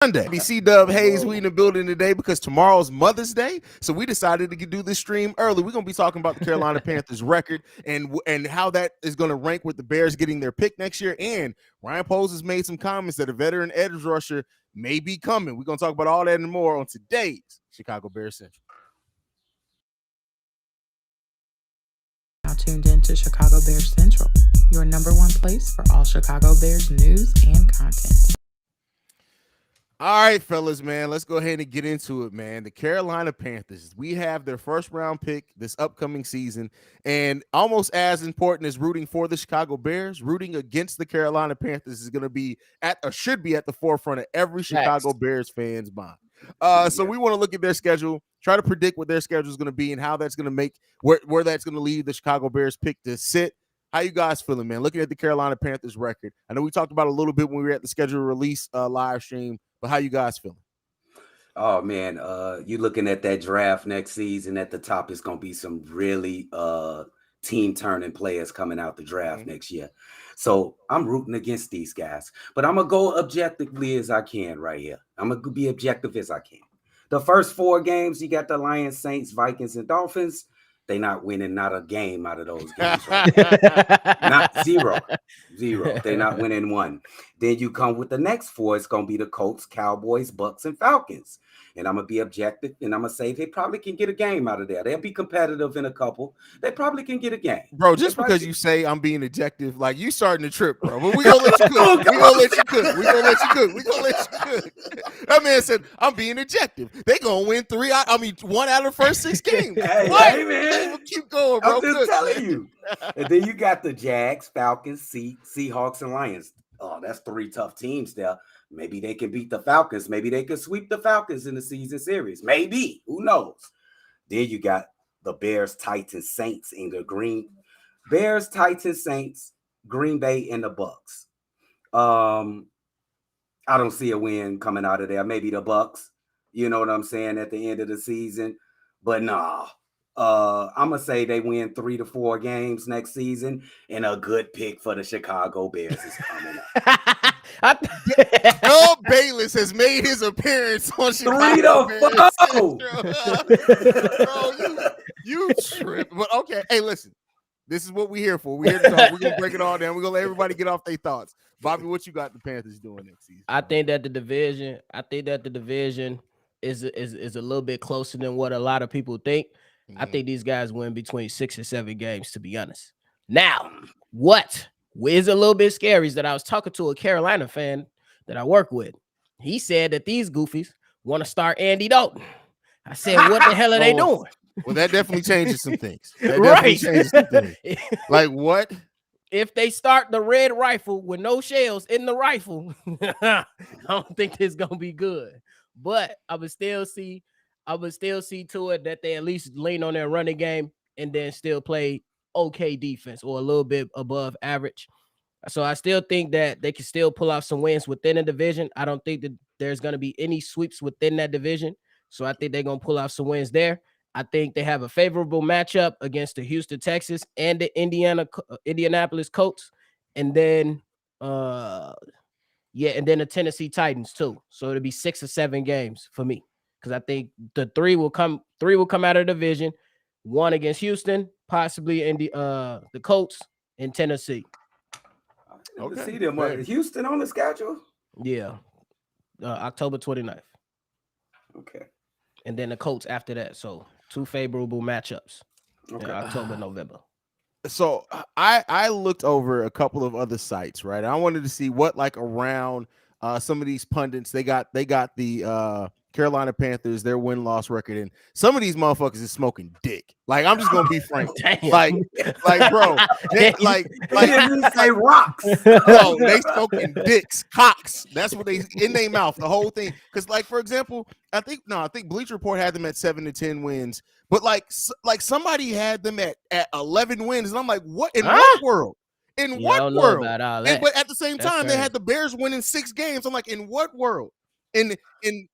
Sunday. C-Dub Haize, we in the building today because tomorrow's Mother's Day. So we decided to do this stream early. We're going to be talking about the Carolina Panthers record and how that is going to rank with the Bears getting their pick next year. And Ryan Poles has made some comments that a veteran edge rusher may be coming. We're going to talk about all that and more on today's Chicago Bears Central. Now tuned in to Chicago Bears Central, your number one place for all Chicago Bears news and content. All right, fellas, man, let's go ahead and get into it, man. The Carolina Panthers, we have their first round pick this upcoming season, and almost as important as rooting for the Chicago Bears, rooting against the Carolina Panthers is going to be should be at the forefront of every Chicago Bears fan's mind. So we want to look at their schedule, try to predict what their schedule is going to be and how that's going to make where that's going to lead the Chicago Bears pick to sit. How you guys feeling, man? Looking at the Carolina Panthers record, I know we talked about it a little bit when we were at the schedule release live stream, but how you guys feeling? Oh man, you looking at that draft next season at the top is gonna be some really team turning players coming out the draft next year. So I'm rooting against these guys, but I'm gonna go objectively as I can right here. I'm gonna be objective as I can. The first 4 games, you got the Lions, Saints, Vikings, and Dolphins. They not winning not a game out of those games. Right? Not zero. They're not winning one. Then you come with the next 4. It's going to be the Colts, Cowboys, Bucks, and Falcons. And I'm going to be objective, and I'm going to say they probably can get a game out of there. They'll be competitive in a couple. They probably can get a game. Bro, just because you say I'm being objective, like you starting the trip, bro. But we going to let you cook. We going to let you cook. We going to let you cook. We going to let you cook. That man said, I'm being objective. They going to win 1 out of the first 6 games. Hey, man. Keep going, bro. I'm just telling you. And then you got the Jags, Falcons, Seahawks, and Lions. Oh, that's 3 tough teams there. Maybe they can beat the Falcons. Maybe they can sweep the Falcons in the season series. Maybe. Who knows? Then you got the Bears, Titans, Saints, and the Bears, Titans, Saints, Green Bay, and the Bucks. I don't see a win coming out of there. Maybe the Bucks. You know what I'm saying? At the end of the season. But nah. I'm gonna say they win 3 to 4 games next season, and a good pick for the Chicago Bears is coming up. Bill Bayless has made his appearance on Chicago 3 to 4. Bro, you trip. But okay, hey, listen, this is what we're here for. We're here to talk. We're gonna break it all down. We're gonna let everybody get off their thoughts. Bobby, what you got the Panthers doing next season? I think that the division is a little bit closer than what a lot of people think. I think these guys win between 6 and 7 games, to be honest. Now, what is a little bit scary is that I was talking to a Carolina fan that I work with. He said that these goofies want to start Andy Dalton. I said, what the hell are they doing? Well, that definitely changes some things. Right. Like what? If they start the red rifle with no shells in the rifle, I don't think it's going to be good. But I would still see to it that they at least lean on their running game and then still play okay defense or a little bit above average. So I still think that they can still pull off some wins within the division. I don't think that there's going to be any sweeps within that division. So I think they're going to pull off some wins there. I think they have a favorable matchup against the Houston Texans and the Indianapolis Colts. And then, and then the Tennessee Titans too. So it'll be 6 or 7 games for me. Because I think the 3 will come out of the division. 1 against Houston, possibly in the Colts in Tennessee. Okay. See them. Houston on the schedule? Yeah. October 29th. Okay. And then the Colts after that. So 2 favorable matchups. Okay. October, November. So I looked over a couple of other sites, right? I wanted to see what around some of these pundits they got the Carolina Panthers, their win-loss record, and some of these motherfuckers is smoking dick. Like, I'm just gonna be frank. like, bro, they say rocks. Bro, they smoking dicks, cocks. That's what they in their mouth, the whole thing. Because, for example, I think Bleacher Report had them at 7 to 10 wins, but somebody had them at 11 wins, and I'm like, what in what world? In what world? But at the same time, they had the Bears winning 6 games. I'm like, in what world? In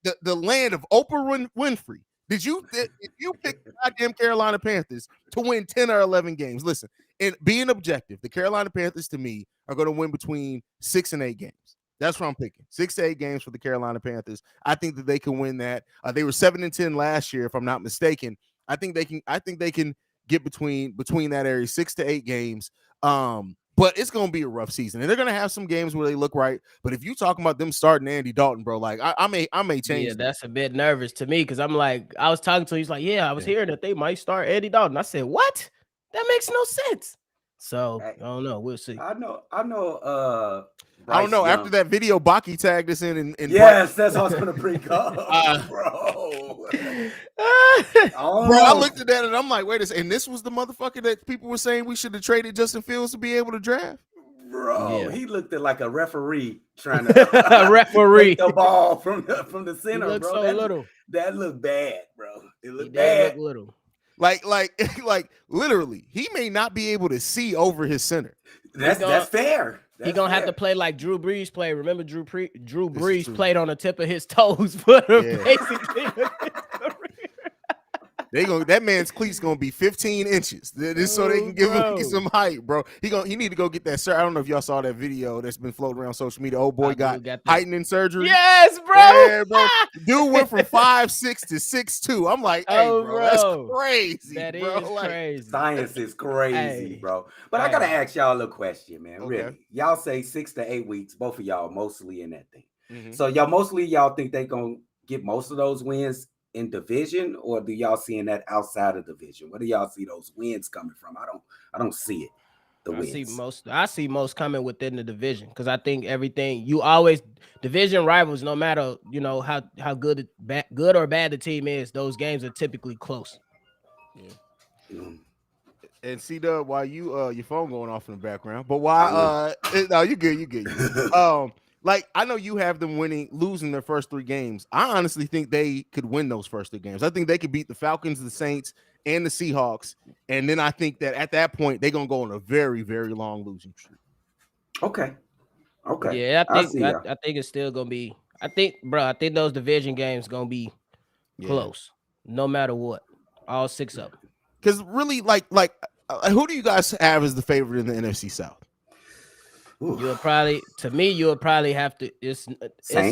the land of Oprah Winfrey, did you pick the goddamn Carolina Panthers to win 10 or 11 games? Listen, and being objective, the Carolina Panthers to me are going to win between 6 and 8 games. That's what I'm picking. 6 to 8 games for the Carolina Panthers. I think that they can win that. They were 7-10 last year, if I'm not mistaken. I think they can get between that area, 6 to 8 games. But it's gonna be a rough season, and they're gonna have some games where they look right. But if you talking about them starting Andy Dalton, bro, like I may change. Yeah, that's a bit nervous to me because I'm like, I was talking to him. He's like, yeah, I was hearing that they might start Andy Dalton. I said, what? That makes no sense. So I don't know. We'll see. I know. I don't know. Young. After that video, Baki tagged us in yes, that's what I was gonna bring up, bro. I looked at that and I'm like, wait a second. And this was the motherfucker that people were saying we should have traded Justin Fields to be able to draft. Bro, he looked like a referee trying to referee the ball from the center. He looked bro. so little. That looked bad, bro. It looked bad. Look little. Like literally, he may not be able to see over his center. That's fair. He's gonna have to play like Drew Brees played. Remember, Drew Brees played on the tip of his toes for basically. That man's cleats gonna be 15 inches. So they can give him some height, bro. He need to go get that surgery. I don't know if y'all saw that video that's been floating around social media. Old boy got heightening surgery. Yes, bro. Yeah, bro. Dude went from 5'6" to 6'2". I'm like, hey, bro, that's crazy. That bro. is crazy. Science is crazy, bro. But I gotta ask y'all a question, man. Okay. Really, y'all say 6 to 8 weeks. Both of y'all mostly in that thing. Mm-hmm. So y'all think they gonna get most of those wins in division, or do y'all seeing that outside of division? Where do y'all see those wins coming from? I don't see it. I see most coming within the division because I think everything division rivals, no matter how good or bad the team is, those games are typically close. Yeah. And C-Dub, while your phone going off in the background, but while no, you good. Like, I know you have them losing their first 3 games. I honestly think they could win those first 3 games. I think they could beat the Falcons, the Saints, and the Seahawks. And then I think that at that point, they're going to go on a very, very long losing streak. Okay. Yeah, I think it's still going to be – I think those division games going to be close, no matter what, all 6 of them. Because really, who do you guys have as the favorite in the NFC South? You'll probably have to. It's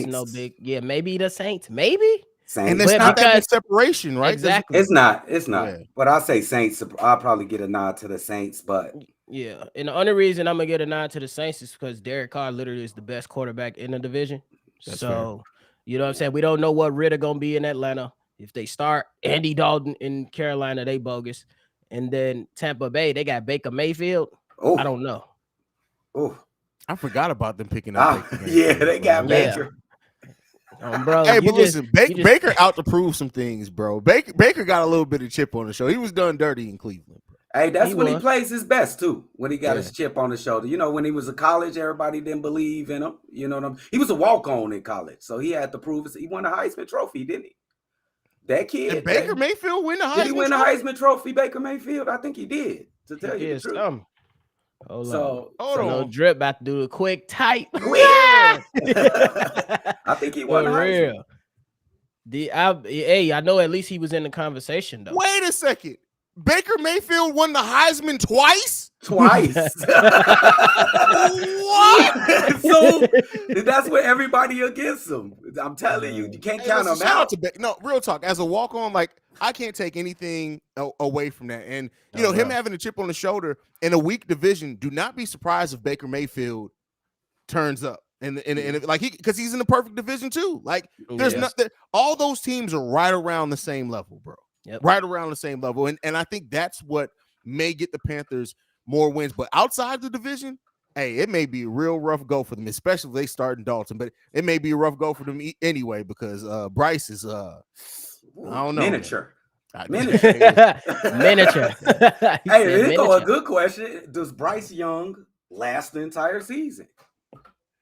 no big. Yeah, maybe the Saints. Maybe. Saints. And it's not that big separation, right? Exactly. It's not. Yeah. But I'll say Saints. I'll probably get a nod to the Saints. But yeah, and the only reason I'm gonna get a nod to the Saints is because Derek Carr literally is the best quarterback in the division. That's fair. You know what I'm saying? We don't know what Ritter gonna be in Atlanta. If they start Andy Dalton in Carolina, they bogus. And then Tampa Bay, they got Baker Mayfield. I don't know. Oh. I forgot about them picking up. They got Baker. Bro, hey, but listen, Baker out to prove some things, bro. Baker got a little bit of chip on the show. He was done dirty in Cleveland, bro. Hey, that's when he plays his best too. When he got his chip on the shoulder. When he was in college, everybody didn't believe in him. You know what I mean? He was a walk-on in college, so he had to prove it. He won a Heisman Trophy, didn't he? That kid. Did Baker Mayfield win the Heisman? Did he win a Heisman Trophy, Baker Mayfield? I think he did. To tell you the truth. Hold on. No drip about to do a quick tight. I think he won real. I know at least he was in the conversation though. Wait a second. Baker Mayfield won the Heisman twice? Twice. What? So that's where everybody against him. I'm telling you, you can't count him out. No, real talk. As a walk-on, I can't take anything away from that. And him having a chip on the shoulder in a weak division, do not be surprised if Baker Mayfield turns up. And because he's in the perfect division too. There's nothing. All those teams are right around the same level, bro. Yep. Right around the same level. And I think that's what may get the Panthers more wins. But outside the division, hey, it may be a real rough go for them, especially if they start in Dalton. But it may be a rough go for them anyway, because Bryce is I don't know. Miniature. Miniature. Hey, this is a good question. Does Bryce Young last the entire season?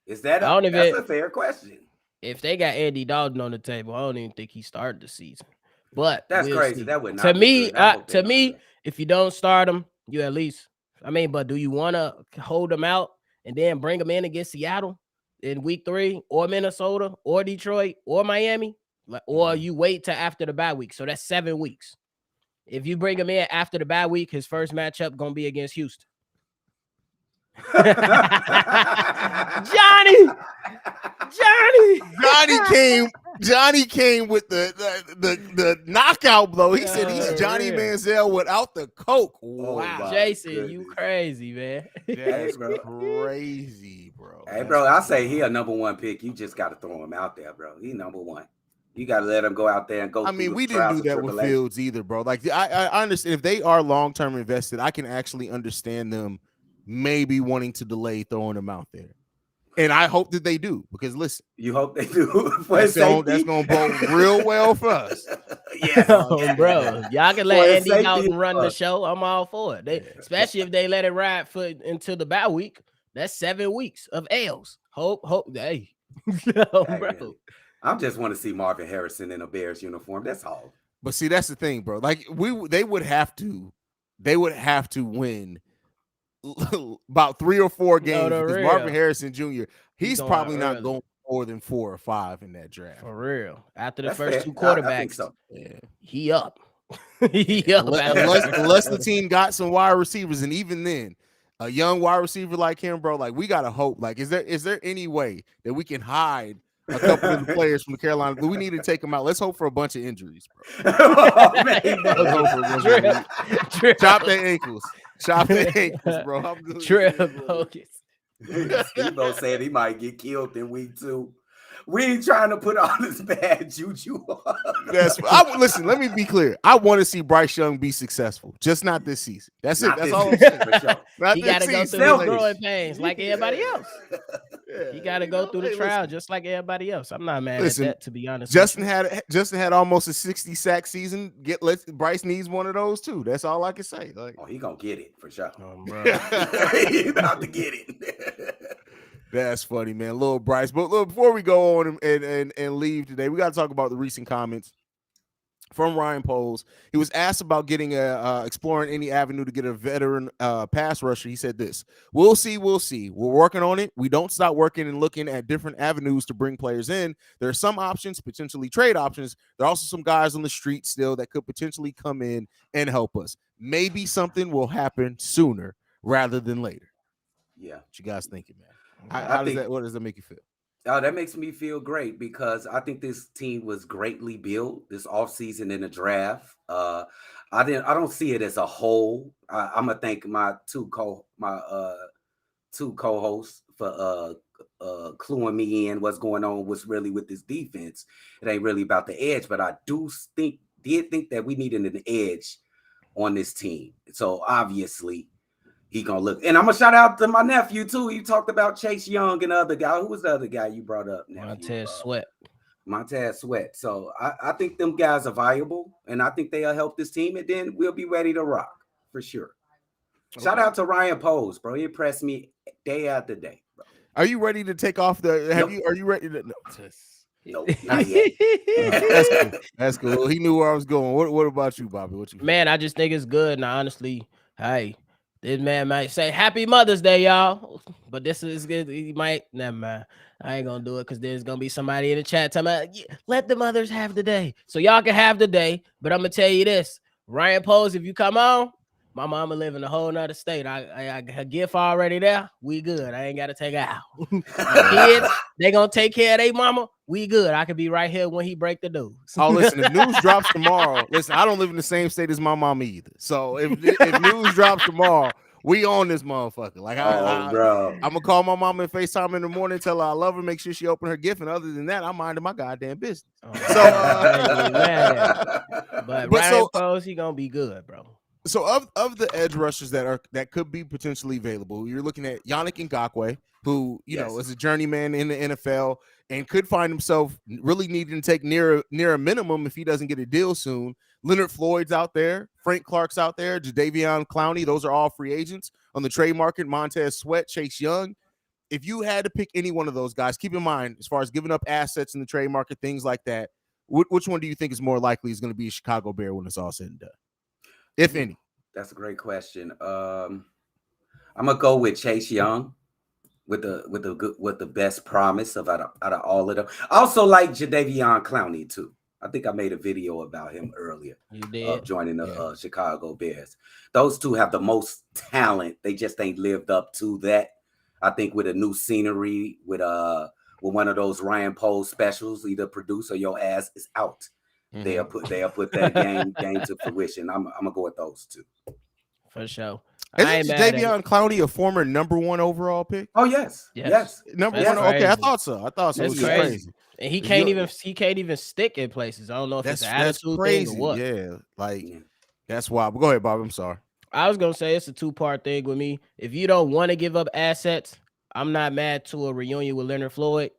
Is that that's a fair question? If they got Andy Dalton on the table, I don't even think he started the season. But that's crazy. See. That would not to me, if you don't start him, you at least. But do you want to hold him out and then bring him in against Seattle in week 3, or Minnesota, or Detroit, or Miami, or you wait till after the bye week? So that's 7 weeks. If you bring him in after the bye week, his first matchup gonna be against Houston. Johnny. Johnny came with the knockout blow. He said he's Johnny real. Manziel without the coke. Oh, Wow, my Jason, you goodness. crazy, man. that's bro. crazy, bro. Hey, That's bro, I say he a number one pick. You just got to throw him out there, bro. He number one. You got to let him go out there and go. I through mean, the we didn't trials do and that with tribulations. Fields either, bro. Like, I understand if they are long term invested, I can actually understand them maybe wanting to delay throwing them out there. And I hope that they do, because listen, You hope they do. that's gonna bode real well for us. Yes, Bro, y'all can let For his Andy safety, Dalton run the show. I'm all for it. They, especially if they let it ride for into the bye week. That's 7 weeks of L's. Hope, hey, bro. Really. I just want to see Marvin Harrison in a Bears uniform. That's all. But see, that's the thing, bro. Like they would have to win about 3 or 4 games because real. Marvin Harrison Jr. He's going probably not early. going more than 4 or 5 in that draft. For real. After the That's first fair. 2 I quarterbacks, think so. Yeah. he up. He up. Unless the team got some wide receivers, and even then, a young wide receiver like him, bro, like we gotta hope. Like, is there any way that we can hide a couple of the players from the Carolina? We need to take them out. Let's hope for a bunch of injuries, bro. Oh, man. Let's hope for a bunch of injuries. Chop their ankles. Chop their ankles, bro. I'm good. Trill bogus. Steve-O said he might get killed in week 2. We ain't trying to put all this bad juju on. Listen, let me be clear. I want to see Bryce Young be successful, just not this season. That's Not it. That's this all I'm season, saying. for sure. Not He this got to go season. through the Selfish. growing pains like everybody else. Yeah, He got to go through the trial just like everybody else. I'm not mad Listen, at that, to be honest. Justin had almost a 60 sack season. Bryce needs one of those too. That's all I can say. Like, Oh, he gonna get it for sure. Bro. He about to get it. that's funny, man. Little Bryce. But look, before we go on and leave today, we got to talk about the recent comments from Ryan Poles. He was asked about getting exploring any avenue to get a veteran pass rusher. He said this: we'll see. We're working on it. We don't stop working and looking at different avenues to bring players in. There are some options, potentially trade options. There are also some guys on the street still that could potentially come in and help us. Maybe something will happen sooner rather than later. Yeah. What you guys thinking, man? What does that make you feel? Oh, that makes me feel great because I think this team was greatly built this offseason in the draft. I don't see it as a whole. I'm gonna thank my two co-hosts for cluing me in what's going on, what's really with this defense. It ain't really about the edge, but I did think that we needed an edge on this team. So obviously he gonna look, and I'm gonna shout out to my nephew too. You talked about Chase Young and the other guy. Who was the other guy you brought up? Montez Sweat. So I think them guys are viable, and I think they'll help this team, and then we'll be ready to rock for sure. Okay. Shout out to Ryan Poles, bro. He impressed me day after day, bro. Are you ready to take off are you ready to? No, not yet. That's cool. He knew where I was going. What about you, Bobby? What you man? I just think it's good. Now, honestly, hey, this man might say Happy Mother's Day, y'all, but this is good. He might never mind. I ain't gonna do it because there's gonna be somebody in the chat talking about let the mothers have the day, so y'all can have the day. But I'm gonna tell you this, Ryan Poles, if you come on, my mama live in a whole nother state. I her gift already there. We good. I ain't gotta take her out. Kids, they gonna take care of their mama. We good. I could be right here when he break the news. Oh, listen, if news drops tomorrow, listen, I don't live in the same state as my mama either. So if news drops tomorrow, we own this motherfucker. Like, bro. I'm gonna call my mama and FaceTime in the morning, tell her I love her, make sure she open her gift, and other than that, I'm minding my goddamn business. But Ryan Poles, he gonna be good, bro. So of the edge rushers that could be potentially available, you're looking at Yannick Ngakoue, who you know is a journeyman in the NFL and could find himself really needing to take near a minimum if he doesn't get a deal soon. Leonard Floyd's out there, Frank Clark's out there, Jadeveon Clowney. Those are all free agents on the trade market. Montez Sweat, Chase Young. If you had to pick any one of those guys, keep in mind as far as giving up assets in the trade market, things like that, which one do you think is more likely is going to be a Chicago Bear when it's all said and done? If any. That's a great question. I'm gonna go with Chase Young with the best promise out of all of them. I also like Jadeveon Clowney too. I think I made a video about him earlier You did. of joining the Chicago Bears. Those two have the most talent. They just ain't lived up to that. I think with a new scenery, with one of those Ryan Poe specials, either produce or your ass is out. They'll put that game to fruition. I'm gonna go with those two. For sure. Isn't Jadeveon Clowney a former #1 overall pick? Oh yes. Number one. Okay, I thought so. That's it was crazy. And he can't even stick in places. I don't know if it's an attitude thing or what. Yeah, that's wild. But go ahead, Bob. I'm sorry. I was gonna say it's a two-part thing with me. If you don't want to give up assets, I'm not mad to a reunion with Leonard Floyd,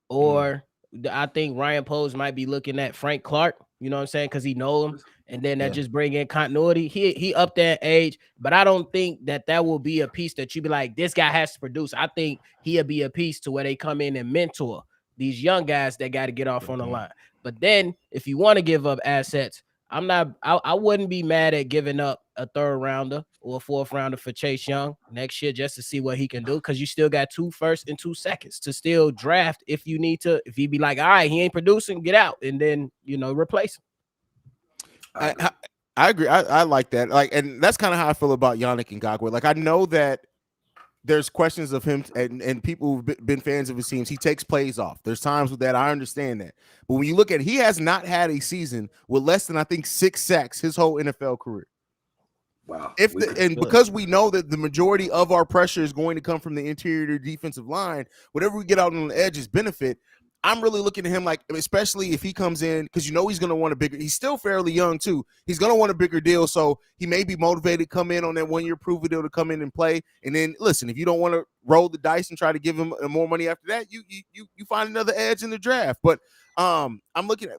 or I think Ryan Poles might be looking at Frank Clark. You know what I'm saying? Because he know him, and then that just bring in continuity. He up that age, but I don't think that will be a piece that you be like, this guy has to produce. I think he'll be a piece to where they come in and mentor these young guys that got to get off on the line. But then if you want to give up assets, I wouldn't be mad at giving up a 3rd rounder or a 4th rounder for Chase Young next year just to see what he can do, because you still got 2 firsts and 2 seconds to still draft if you need to. If he be like, all right, he ain't producing, get out, and then replace him. I agree. I like that. And that's kind of how I feel about Yannick Ngakoue. I know that there's questions of him, and people who've been fans of his teams, he takes plays off. There's times with that. I understand that. But when you look at it, he has not had a season with less than, I think, 6 sacks his whole NFL career. Wow. Because we know that the majority of our pressure is going to come from the interior defensive line, whatever we get out on the edges benefit. I'm really looking at him especially if he comes in, because he's going to want a bigger. He's still fairly young too. He's going to want a bigger deal, so he may be motivated to come in on that 1-year prove deal to come in and play. And then listen, if you don't want to roll the dice and try to give him more money after that, you find another edge in the draft. But I'm looking at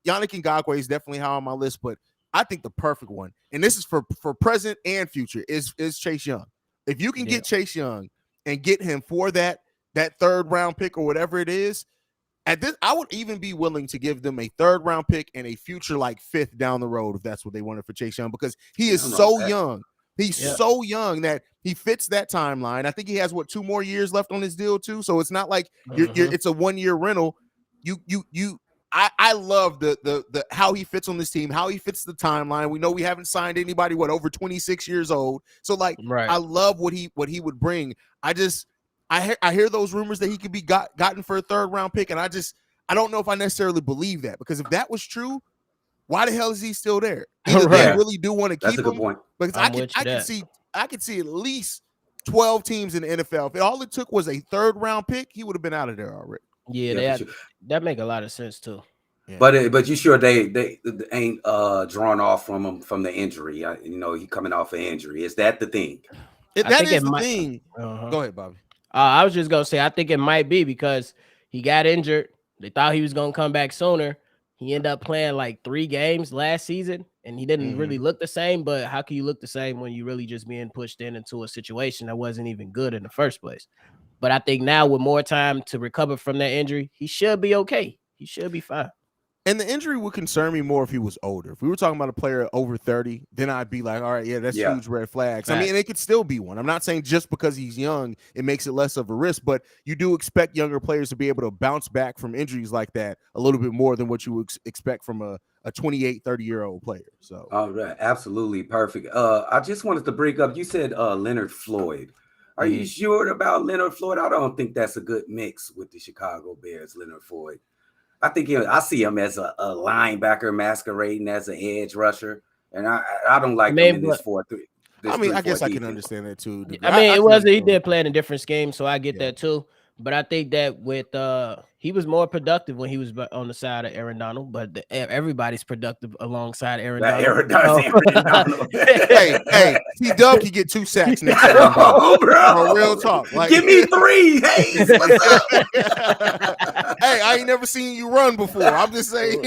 Yannick Ngakoue is definitely high on my list, but I think the perfect one, and this is for present and future, is Chase Young. If you can get Chase Young and get him for that 3rd round pick or whatever it is. At this, I would even be willing to give them a 3rd round pick and a future 5th down the road if that's what they wanted for Chase Young, because he is so young. He's so young that he fits that timeline. I think he has 2 more years left on his deal too. So it's not like it's a 1-year rental. I love the how he fits on this team, how he fits the timeline. We know we haven't signed anybody over 26 years old. So I love what he would bring. I hear those rumors that he could be gotten for a 3rd round pick, and I don't know if I necessarily believe that, because if that was true, why the hell is he still there? Either they really do want to keep him. That's a good point. Because I could see at least 12 teams in the NFL. If all it took was a 3rd round pick, he would have been out of there already. Yeah, that make a lot of sense too. Yeah. But you sure they ain't drawn off from him from the injury? He coming off an injury. Is that the thing? That is the thing. Go ahead, Bobby. I was just gonna say I think it might be because he got injured. They thought he was gonna come back sooner. He ended up playing 3 games last season, and he didn't really look the same. But how can you look the same when you really just being pushed into a situation that wasn't even good in the first place? But I think now with more time to recover from that injury, he should be okay. He should be fine. And the injury would concern me more if he was older. If we were talking about a player over 30, then I'd be like, all right, that's huge red flags. Right. I mean, it could still be one. I'm not saying just because he's young, it makes it less of a risk, but you do expect younger players to be able to bounce back from injuries like that a little bit more than what you would expect from a 28, 30-year-old player. So, all right, absolutely perfect. I just wanted to bring up, you said Leonard Floyd. Are you sure about Leonard Floyd? I don't think that's a good mix with the Chicago Bears, Leonard Floyd. I think I see him as a linebacker masquerading as an edge rusher, and I don't like him in this 4-3. I guess I can understand that too. He did play in a different scheme, so I get that too. But I think that with he was more productive when he was on the side of Aaron Donald, but everybody's productive alongside Aaron Donald. Hey, T-Dub can get 2 sacks next year. Oh, bro. Real talk. Give me 3. Hey, what's up? Hey, I ain't never seen you run before. I'm just saying,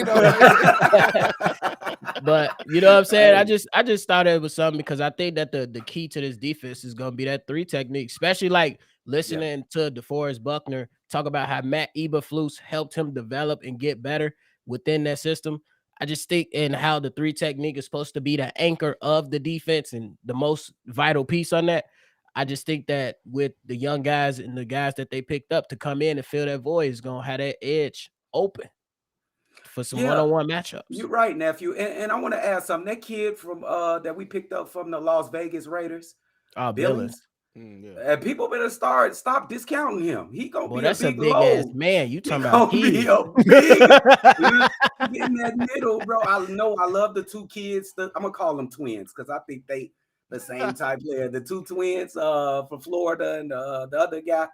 But you know what I'm saying? I just thought it was something because I think that the key to this defense is going to be that 3 technique, especially listening to DeForest Buckner talk about how Matt Eberflus helped him develop and get better within that system. I just think in how the 3 technique is supposed to be the anchor of the defense and the most vital piece on that. I just think that with the young guys and the guys that they picked up to come in and fill that void is going to have that edge open for some one-on-one matchups. You're right, nephew. And I want to add something. That kid from that we picked up from the Las Vegas Raiders, Billings. And people better stop discounting him. He gonna be that's a big big ass load. man. You talking He about gonna be Haize. a big in that middle, bro. I know I love the two kids. I'm gonna call them twins because I think they the same type player. The two twins from Florida and the other guy,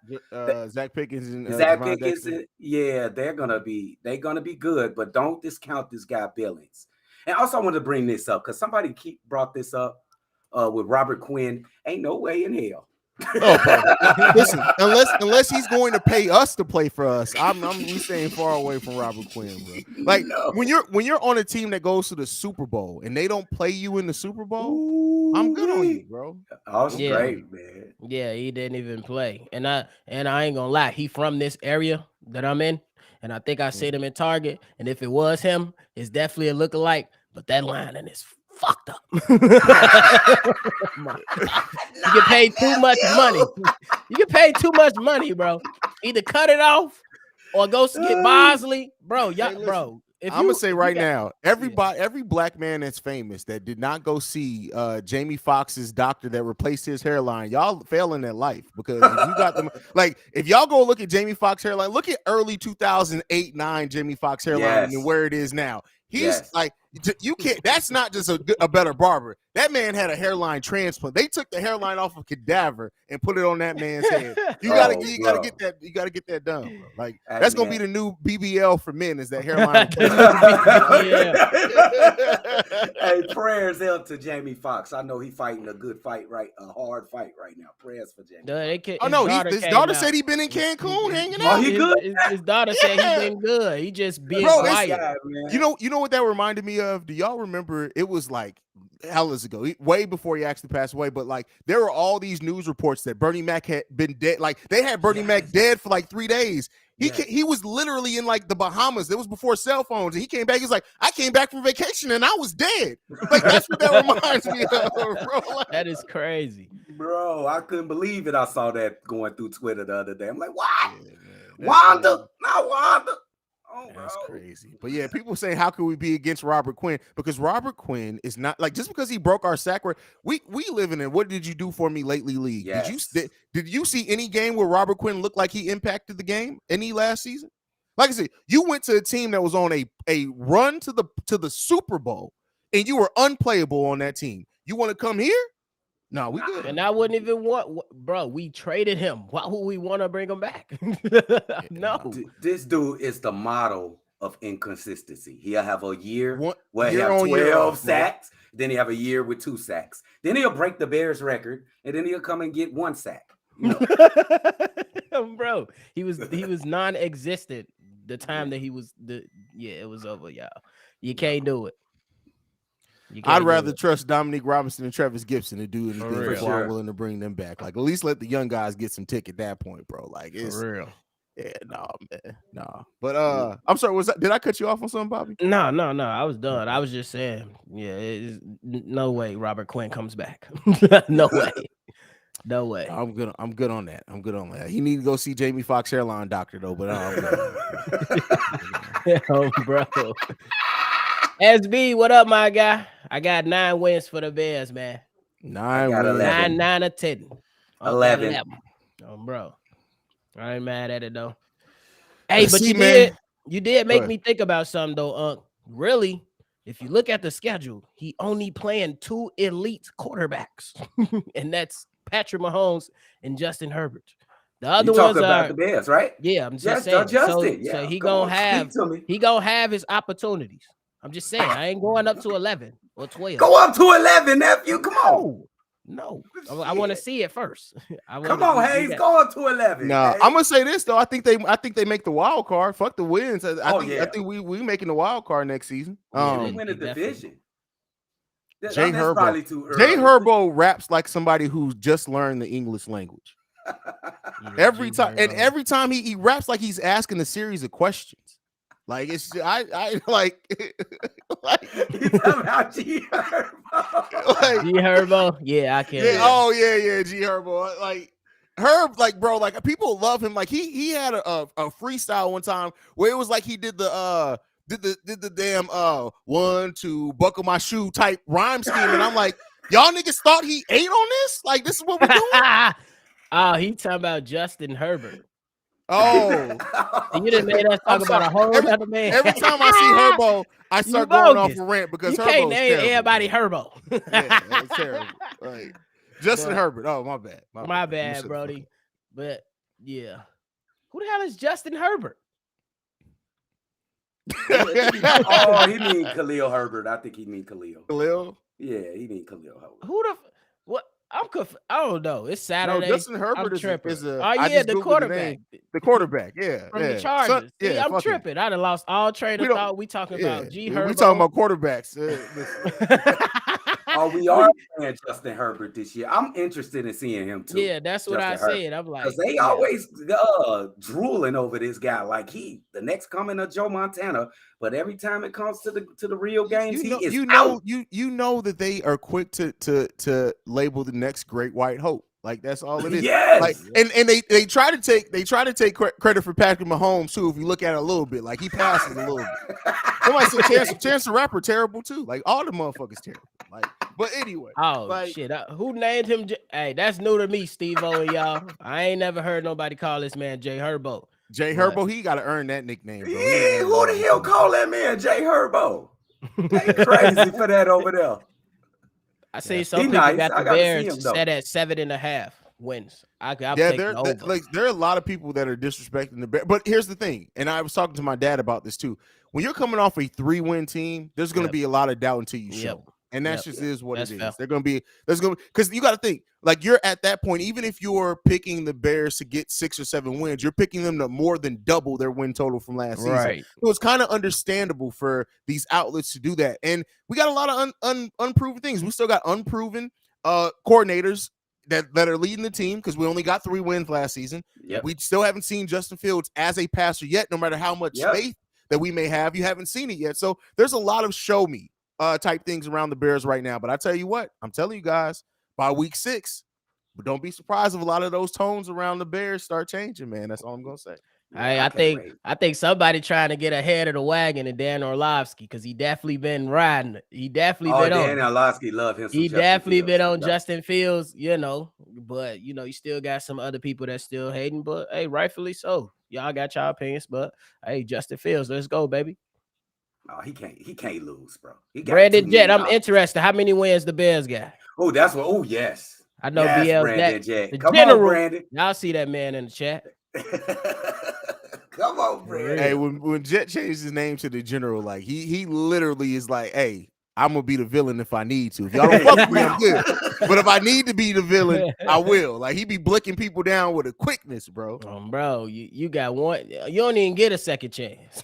Zach Pickens and Zach Devon Pickens. Dexter. Yeah, they're gonna be good, but don't discount this guy Billings. And also, I want to bring this up because somebody brought this up with Robert Quinn. Ain't no way in hell. Oh, bro. Listen, unless he's going to pay us to play for us, we staying far away from Robert Quinn, bro. Like when you're on a team that goes to the Super Bowl and they don't play you in the Super Bowl, I'm good on you, bro. That's great, man. Yeah, he didn't even play, and I ain't gonna lie, he from this area that I'm in, and I think I seen him in Target, and if it was him, it's definitely a lookalike, but that lining is fucked up. You get paid too much money. You get paid too much money, bro. Either cut it off or go get Bosley, bro. Bro. I'm gonna say right now, every black man that's famous that did not go see Jamie Foxx's doctor that replaced his hairline, y'all failing at life because if you got them, like if y'all go look at Jamie Foxx hairline, look at early 2008-9 Jamie Foxx hairline and where it is now. He's like, you can't. That's not just a better barber. That man had a hairline transplant. They took the hairline off of cadaver and put it on that man's head. You gotta get that. You gotta get that done, bro. Like that's gonna be the new BBL for men. Is that hairline? Hey, prayers up to Jamie Foxx. I know he's fighting a good fight, a hard fight right now. Prayers for Jamie. His daughter said he been in Cancun hanging out. Oh, he good. His daughter said he been good. He just being quiet. Guy, you know what that reminded me of? Do y'all remember? It was like hell ago, way before he actually passed away. But like, there were all these news reports that Bernie Mac had been dead. Like, they had Bernie Mac dead for like 3 days. He was literally in like the Bahamas. It was before cell phones, and he came back. He's like, I came back from vacation and I was dead. Like, that's what that reminds me of, bro. Like, that is crazy, bro. I couldn't believe it. I saw that going through Twitter the other day. I'm like, wow, Wanda, not Wanda. Oh, that's crazy. But yeah, people say, how could we be against Robert Quinn? Because Robert Quinn is not like, just because he broke our sack record. We living in what did you do for me lately league? Yes. Did you see any game where Robert Quinn looked like he impacted the game any last season? Like I said, you went to a team that was on a run to the Super Bowl and you were unplayable on that team. You want to come here? No, we good. And I wouldn't even want, bro. We traded him. Why would we want to bring him back? No. This dude is the model of inconsistency. He'll have a year where he year have on, year 12 off, sacks. Then he have a year with 2 sacks. Then he'll break the Bears record, and then he'll come and get 1 sack. You know? Bro, he was non-existent the time that he was it was over, y'all. You can't do it. I'd rather trust Dominique Robinson and Travis Gibson to do anything before I'm willing to bring them back. Like, at least let the young guys get some tick at that point, bro. Like, it's for real. Yeah, no, man, no. But I'm sorry. Did I cut you off on something, Bobby? No. I was done. I was just saying, no way Robert Quinn comes back. No way. No way. I'm good on that. He need to go see Jamie Foxx hairline doctor though. But oh, bro. SB, what up, my guy? I got 9 wins for the Bears, man. 9 wins. 9 or 10. 11. Oh, bro. I ain't mad at it though. Hey, but you did make me think about something though, Really, if you look at the schedule, he only playing 2 elite quarterbacks, and that's Patrick Mahomes and Justin Herbert. The other ones about the Bears, right? Yeah, I'm just saying. So he gonna have his opportunities. I'm just saying, I ain't going up to 11 or 12. Go up to 11, nephew. Come on. No. I want to see it first. Come on, Haize. Go up to 11. No, I'm gonna say this though. I think they make the wild card. Fuck the wins. I think we making the wild card next season. They win the division. Jay Herbo raps like somebody who's just learned the English language. Every time he raps like he's asking a series of questions. Like it's I like you talking about G Herbo. G Herbo, yeah, I can. Yeah, G Herbo. Like Herb, like bro, like people love him. Like he had a freestyle one time where it was like he did the did the damn 1, 2, buckle my shoe type rhyme scheme, and I'm like, y'all niggas thought he ate on this? Like, this is what we're doing? Oh, he talking about Justin Herbert. Oh, You didn't make us I'm talk about a sorry. whole other man. Every time I see Herbo, I You start going off bogus. a rant because You can't Herbo's name terrible. everybody bro. Herbo. Yeah, that's terrible. Like, Justin But- Herbert. Oh, my bad. My bad, Shut the Brody. fuck But yeah, who the hell is Justin Herbert? up. Oh, he mean Khalil Herbert. I think he mean Khalil. Khalil? Yeah, he mean Khalil Herbert. Who the what? I'm I don't know. It's No, Saturday. Justin I'm Herbert tripping. is a. Oh I yeah, just the Googled quarterback The quarterback, yeah. from yeah. the Chargers. See, I'm fuck him. tripping. I done lost all train We of don't- thought. We talking Yeah. about G We Herbo. talking about quarterbacks. Listen. Oh, we are playing Justin Herbert this year. I'm interested in seeing him too. Yeah, that's what Justin I said. I'm like, Because they yeah. always drooling over this guy like he the next coming of Joe Montana. But every time it comes to the real games, he is out. You know that they are quick to label the next great white hope. Like, that's all it is. Yes. Like, and they try to take credit for Patrick Mahomes too. If you look at it a little bit, like, he passes a little bit. Somebody said Chance the Rapper terrible too. Like, all the motherfuckers terrible. Like, but anyway. Oh like, shit! Who named him? Hey, that's new to me, Steve-O and y'all. I ain't never heard nobody call this man Jay Herbo. Jay Herbo, he got to earn that nickname, bro. Yeah, who the hell call that man Jay Herbo? They crazy for that over there. I see some people nice. got I the gotta see Bears him, though. set at 7.5 wins. I'll Yeah, take the over. there are a lot of people that are disrespecting the Bears. But here's the thing, and I was talking to my dad about this too. When you're coming off a 3-win team, there's going to be a lot of doubt until you show. And that just is what it is. Fair. There's going to be, because you got to think, like, you're at that point, even if you're picking the Bears to get 6 or 7 wins, you're picking them to more than double their win total from last season. Right. So it's kind of understandable for these outlets to do that. And we got a lot of unproven things. We still got unproven coordinators that are leading the team, because we only got 3 wins last season. Yep. We still haven't seen Justin Fields as a passer yet, no matter how much faith that we may have. You haven't seen it yet. So there's a lot of show me type things around the Bears right now. But I tell you what, I'm telling you guys, by week 6, but don't be surprised if a lot of those tones around the Bears start changing, man. That's all I'm gonna say. I think somebody trying to get ahead of the wagon and Dan Orlovsky, because he definitely been riding. He definitely been Dan on. Orlovsky love him. He definitely been on Justin Fields, but you still got some other people that still hating, but hey, rightfully so. Y'all got y'all opinions, but hey, Justin Fields, let's go, baby. Oh, he can't lose, bro. Brandon Jett, I'm interested. How many wins the Bears got? Oh, that's what. Oh, yes. I know yes, BL's Brandon that. Jett. The Come general, on, Brandon. Y'all see that man in the chat. Come on, Brandon. Hey, when Jet changed his name to the General, like, he literally is like, hey, I'm gonna be the villain if I need to. If y'all don't fuck with me, I'm good. But if I need to be the villain, I will. Like, he be blicking people down with a quickness, bro. Bro, you got one. You don't even get a second chance.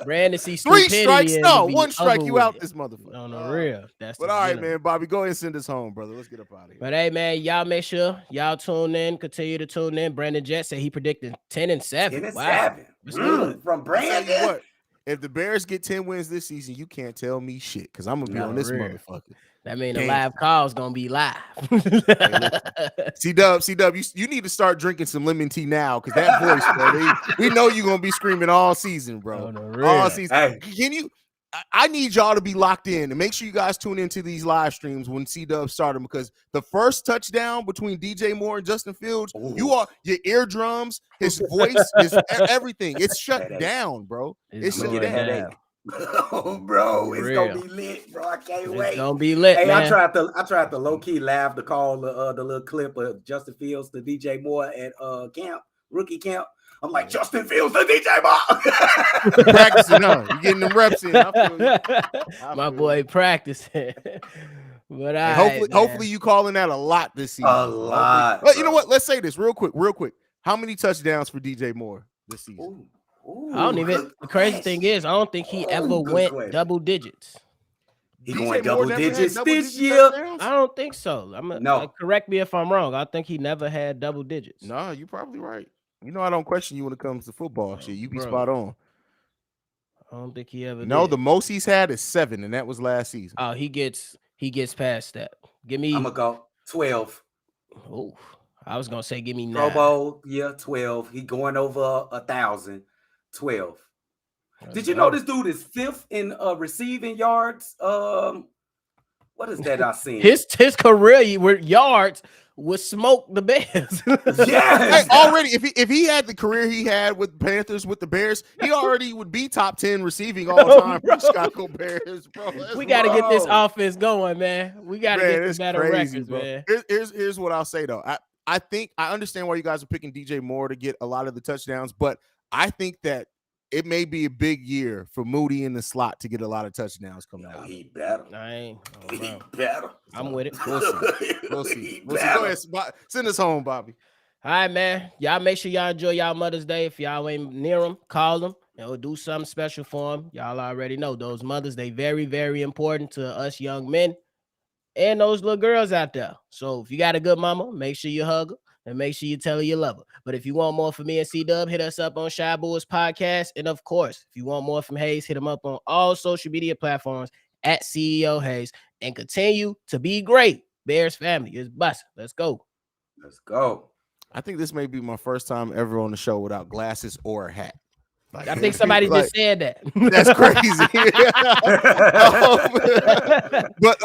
Brandon see 3 strikes, no, 1 strike, you out this motherfucker. On the real. That's but all right, man, Bobby, go ahead and send us home, brother. Let's get up out of here. But hey, man, y'all make sure y'all tune in. Continue to tune in. Brandon Jett said he predicted 10-7. 10-7. From Brandon. What? If the Bears get 10 wins this season, you can't tell me shit, because I'm gonna be on this motherfucker. That means the live call is gonna be live. C-Dub, you need to start drinking some lemon tea now, because that voice, bro, we know you're gonna be screaming all season, bro. All season. Hey. Can you? I need y'all to be locked in, and make sure you guys tune into these live streams when C-Dub started, because the first touchdown between DJ Moore and Justin Fields, your eardrums, his voice, his everything, it's shut down, bro. It's shut down. Oh, bro, it's gonna be lit, bro. I can't wait. It's gonna be lit. Hey, man. I tried to low key laugh to call the little clip of Justin Fields to DJ Moore at rookie camp. I'm like, Justin Fields to DJ Moore. Practicing, huh? You getting them reps in. I feel you. My boy practicing. But hopefully you calling that a lot this season. A lot. But you know what? Let's say this real quick. How many touchdowns for DJ Moore this season? Ooh, I don't even. The crazy thing is, I don't think he ever went double digits. He DJ going Moore double never had digits double this digit year. touchdowns? I don't think so. No. Correct me if I'm wrong. I think he never had double digits. No, you're probably right. You know I don't question you when it comes to football shit. You be spot on. I don't think he ever. No, did. the most he's had is 7, and that was last season. Oh, he gets past that. Give me. I'm gonna go 12. Oh, I was gonna say give me 9. Pro Bowl, 12. He going over 1,000. 12. Did you know this dude is 5th in receiving yards? What is that I seen? His career with yards would smoke the Bears. Yes. Hey, already, if he had the career he had with Panthers with the Bears, he already would be top 10 receiving all time for the Chicago Bears, bro. We got to get this offense going, man. We got to get the better crazy, records, bro. man. Here's what I'll say though. I think I understand why you guys are picking DJ Moore to get a lot of the touchdowns, but I think that it may be a big year for Moody in the slot to get a lot of touchdowns coming out. He better. He better. I'm with it. We'll see. Go ahead, send us home, Bobby. All right, man. Y'all make sure y'all enjoy y'all Mother's Day. If y'all ain't near them, call them and we'll do something special for them. Y'all already know those mothers, they very, very important to us young men and those little girls out there. So if you got a good mama, make sure you hug her and make sure you tell her you love her. But if you want more from me and C-Dub, hit us up on Shy Boys Podcast. And of course, if you want more from Haize, hit him up on all social media platforms at CEO Haize. And continue to be great. Bears family is busting. Let's go. Let's go. I think this may be my first time ever on the show without glasses or a hat. Like, I think somebody just said that. That's crazy. But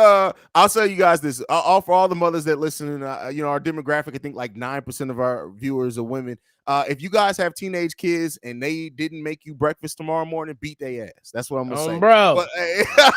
I'll tell you guys this. For all the mothers that listen, our demographic, I think like 9% of our viewers are women. If you guys have teenage kids and they didn't make you breakfast tomorrow morning, beat their ass. That's what I'm going to say. Bro.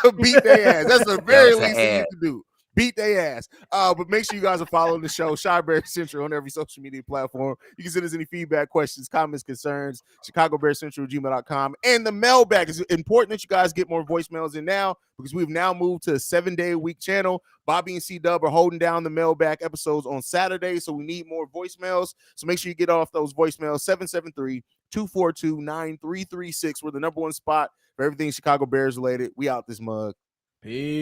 But, beat their ass. That's the very least thing you can do. Beat their ass. But make sure you guys are following the show, Chi-Bear Central, on every social media platform. You can send us any feedback, questions, comments, concerns, ChicagoBearCentral@gmail.com. And the mailbag is important that you guys get more voicemails in now because we've now moved to a 7-day-a-week channel. Bobby and C-Dub are holding down the mailbag episodes on Saturday, so we need more voicemails. So make sure you get off those voicemails, 773-242-9336. We're the #1 spot for everything Chicago Bears related. We out this mug. Peace.